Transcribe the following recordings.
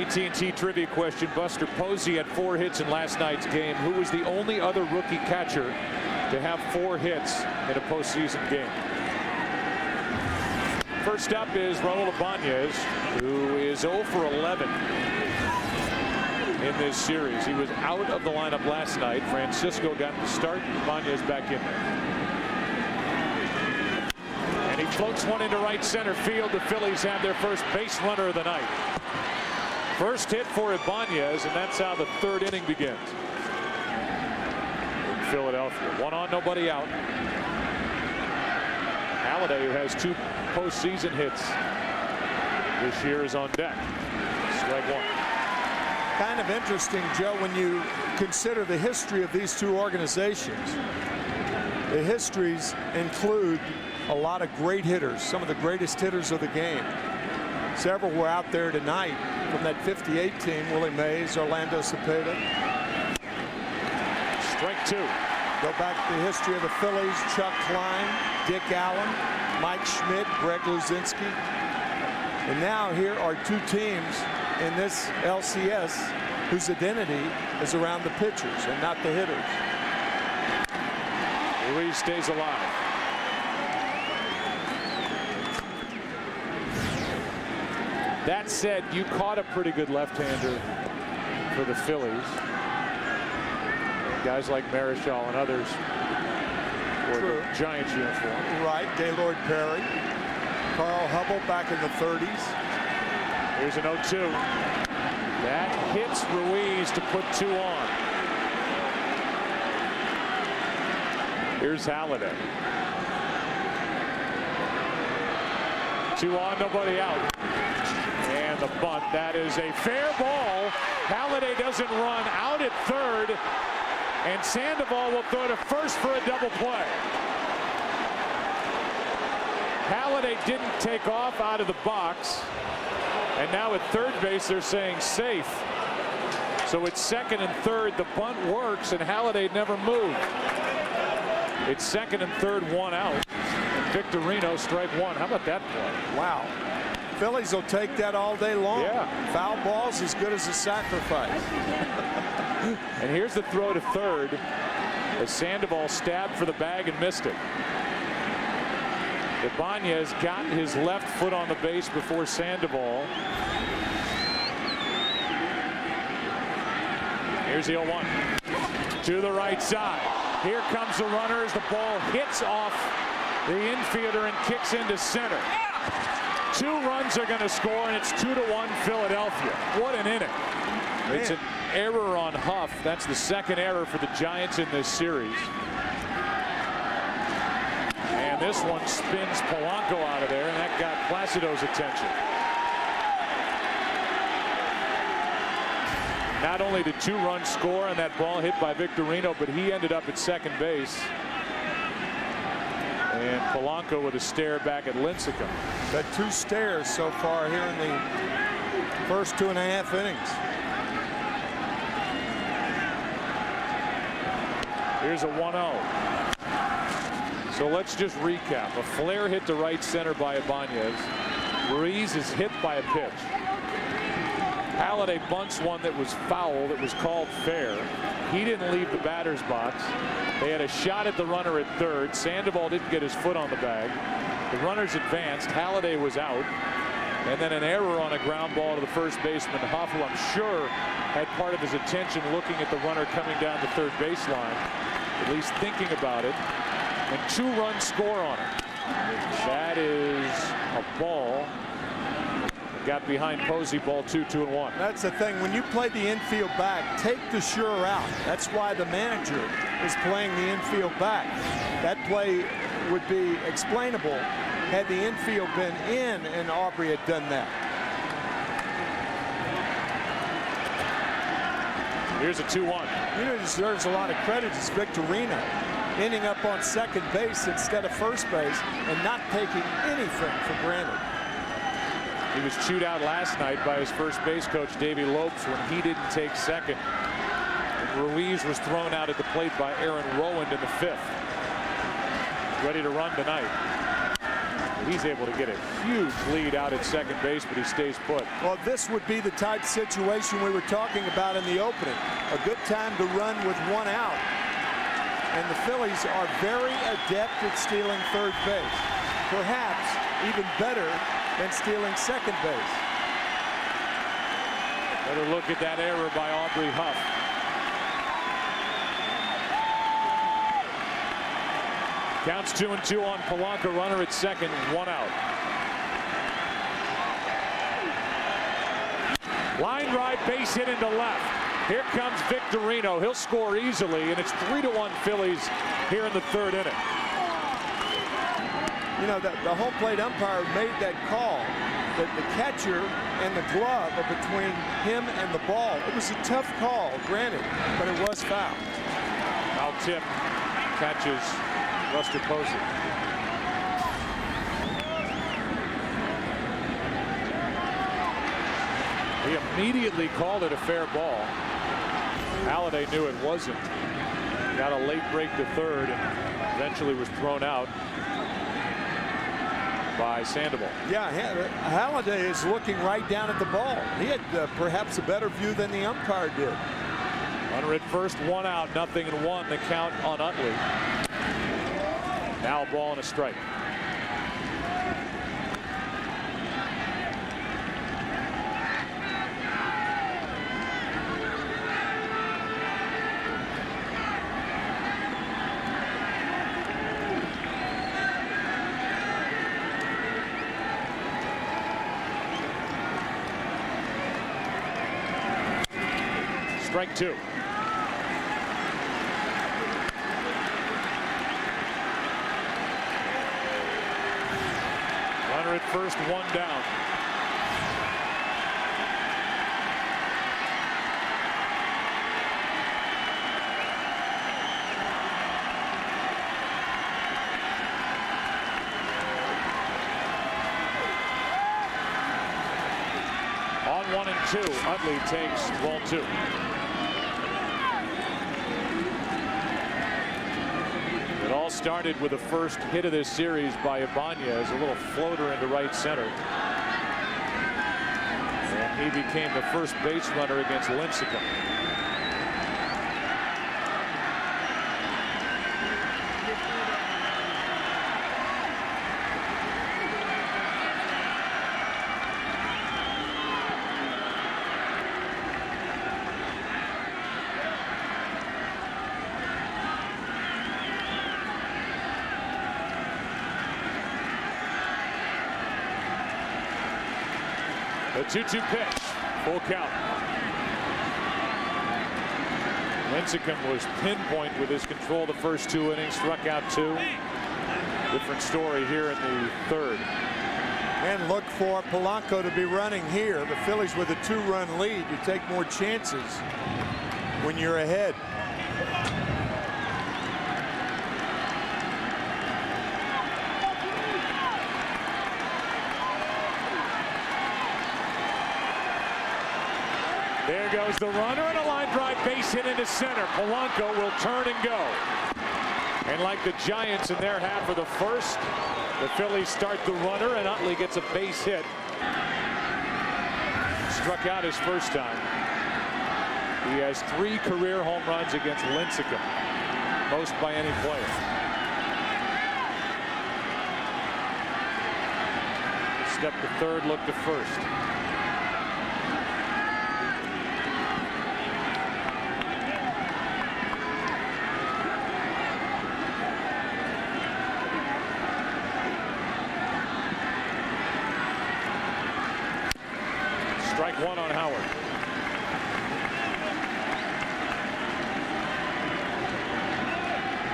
AT&T trivia question. Buster Posey had 4 hits in last night's game. Who was the only other rookie catcher to have 4 hits in a postseason game? First up is Raul Ibanez, who is 0 for 11 in this series. He was out of the lineup last night. Francisco got the start. Ibanez back in there. And he floats one into right center field. The Phillies have their first base runner of the night. First hit for Ibanez, and that's how the 3rd inning begins in Philadelphia. 1 on, nobody out. Halladay, who has 2 postseason hits this year, is on deck. Strike 1. Kind of interesting, Joe, when you consider the history of these 2 organizations. The histories include a lot of great hitters, some of the greatest hitters of the game. Several were out there tonight from that 58 team. Willie Mays, Orlando Cepeda. Strike 2. Go back to the history of the Phillies: Chuck Klein, Dick Allen, Mike Schmidt, Greg Luzinski. And now here are 2 teams in this LCS whose identity is around the pitchers and not the hitters. Ruiz stays alive. That said, you caught a pretty good left-hander for the Phillies. Guys like Marichal and others wore the Giants uniform. Right, Gaylord Perry, Carl Hubble back in the 30s. Here's an 0-2. That hits Ruiz to put 2 on. Here's Halladay. 2 on, nobody out. And the bunt. That is a fair ball. Halladay doesn't run out at 3rd. And Sandoval will throw to first for a double play. Halladay didn't take off out of the box. And now at 3rd base, they're saying safe. So it's 2nd and 3rd. The bunt works, and Halladay never moved. It's 2nd and 3rd, 1 out. And Victorino, strike 1. How about that play? Wow. Phillies will take that all day long. Yeah. Foul ball's as good as a sacrifice. And here's the throw to 3rd as Sandoval stabbed for the bag and missed it. Ibanez got his left foot on the base before Sandoval. Here's the 0-1 to the right side. Here comes the runner as the ball hits off the infielder and kicks into center. 2 runs are going to score, and it's 2-1 Philadelphia. What an inning. It's an error on Huff. That's the 2nd error for the Giants in this series. And this one spins Polanco out of there, and that got Placido's attention. Not only did 2 runs score on that ball hit by Victorino, but he ended up at 2nd base. And Polanco with a stare back at Lincecum. Got 2 stares so far here in the first 2.5 innings. Here's a 1-0. So let's just recap. A flare hit to right center by Ibanez. Ruiz is hit by a pitch. Halladay bunts one that was foul, that was called fair. He didn't leave the batter's box. They had a shot at the runner at 3rd. Sandoval didn't get his foot on the bag. The runners advanced. Halladay was out. And then an error on a ground ball to the first baseman, Huff, who I'm sure had part of his attention looking at the runner coming down the 3rd baseline, at least thinking about it. And 2 runs score on it. That is a ball. Got behind Posey, ball 2, 2-1. That's the thing. When you play the infield back, take the sure out. That's why the manager is playing the infield back. That play would be explainable had the infield been in and Aubrey had done that. Here's a 2-1. You know, deserves a lot of credit is Victorino, ending up on 2nd base instead of 1st base and not taking anything for granted. He was chewed out last night by his first base coach, Davey Lopes, when he didn't take 2nd. And Ruiz was thrown out at the plate by Aaron Rowand in the 5th. Ready to run tonight. He's able to get a huge lead out at second base, but he stays put. Well, this would be the type of situation we were talking about in the opening. A good time to run with one out. And the Phillies are very adept at stealing third base. Perhaps even better than stealing second base. Better look at that error by Aubrey Huff. Counts 2-2 on Polanco. Runner at second, one out. Line drive, base hit into left. Here comes Victorino. He'll score easily, and it's 3-1 Phillies here in the third inning. You know, the home plate umpire made that call that the catcher and the glove are between him and the ball. It was a tough call, granted, but it was foul. Foul tip catches Buster Posey. He immediately called it a fair ball. Halladay knew it wasn't. Got a late break to third and eventually was thrown out by Sandoval. Yeah, Halladay is looking right down at the ball. He had perhaps a better view than the umpire did. Runner at first, one out, 0-1 the count on Utley. Now a ball and a strike. Strike two. Runner at first, one down. On 1-2, Utley takes ball two. It all started with the first hit of this series by Ibanez, a little floater into right center. And he became the first base runner against Lincecum. The 2-2 pitch, full count. Lincecum was pinpoint with his control the first two innings, struck out two. Different story here in the third. And look for Polanco to be running here. The Phillies with a 2-run lead. You take more chances when you're ahead. There goes the runner, and a line drive base hit into center. Polanco will turn and go. And like the Giants in their half of the first, the Phillies start the runner, and Utley gets a base hit. Struck out his first time. He has 3 career home runs against Lincecum, most by any player. Step to third, look to first. Strike one on Howard.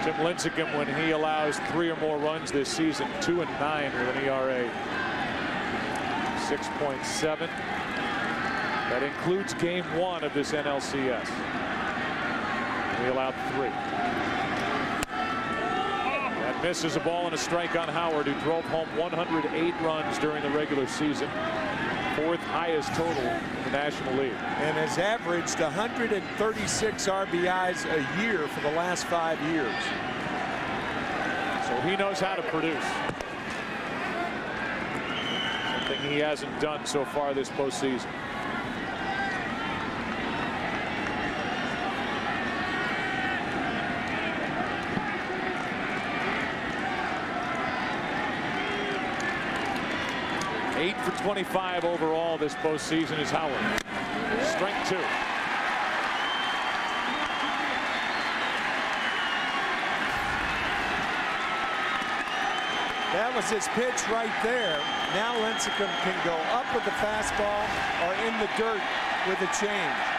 Tim Lincecum, when he allows 3 or more runs this season, 2-9 with an ERA 6.7. That includes game 1 of this NLCS. He allowed 3. That misses a ball and a strike on Howard, who drove home 108 runs during the regular season. 4th highest total in the National League. And has averaged 136 RBIs a year for the last 5 years. So he knows how to produce. he hasn't done so far this postseason. Eight for 25 overall this postseason is Howard. Strike two. That was his pitch right there. Now Lincecum can go up with the fastball or in the dirt with a change.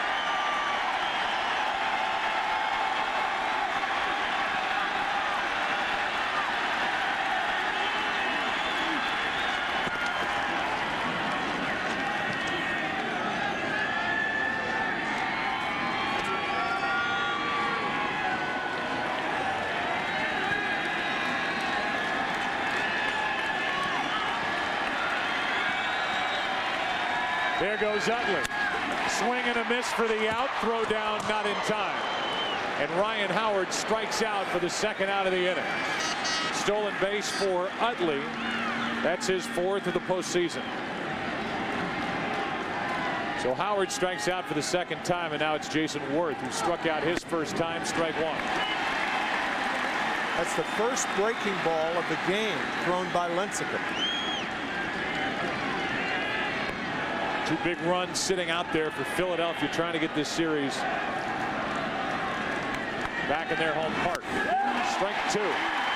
There goes Utley. Swing and a miss for the out. Throw down not in time. And Ryan Howard strikes out for the second out of the inning. Stolen base for Utley. That's his fourth of the postseason. So Howard strikes out for the second time, and now it's Jason Worth who struck out his first time, strike one. That's the first breaking ball of the game thrown by Lincecum. Two big runs sitting out there for Philadelphia, trying to get this series back in their home park. Strike two.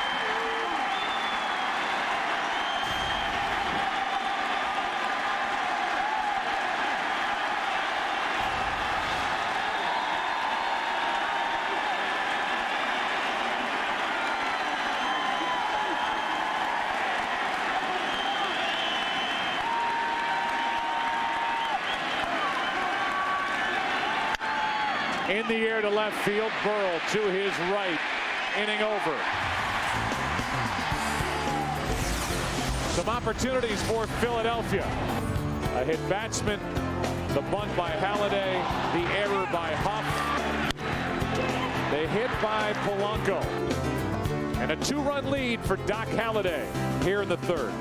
In the air to left field, Burrell to his right, inning over. Some opportunities for Philadelphia. A hit batsman, the bunt by Halladay, the error by Huff, the hit by Polanco, and a two-run lead for Doc Halladay here in the third.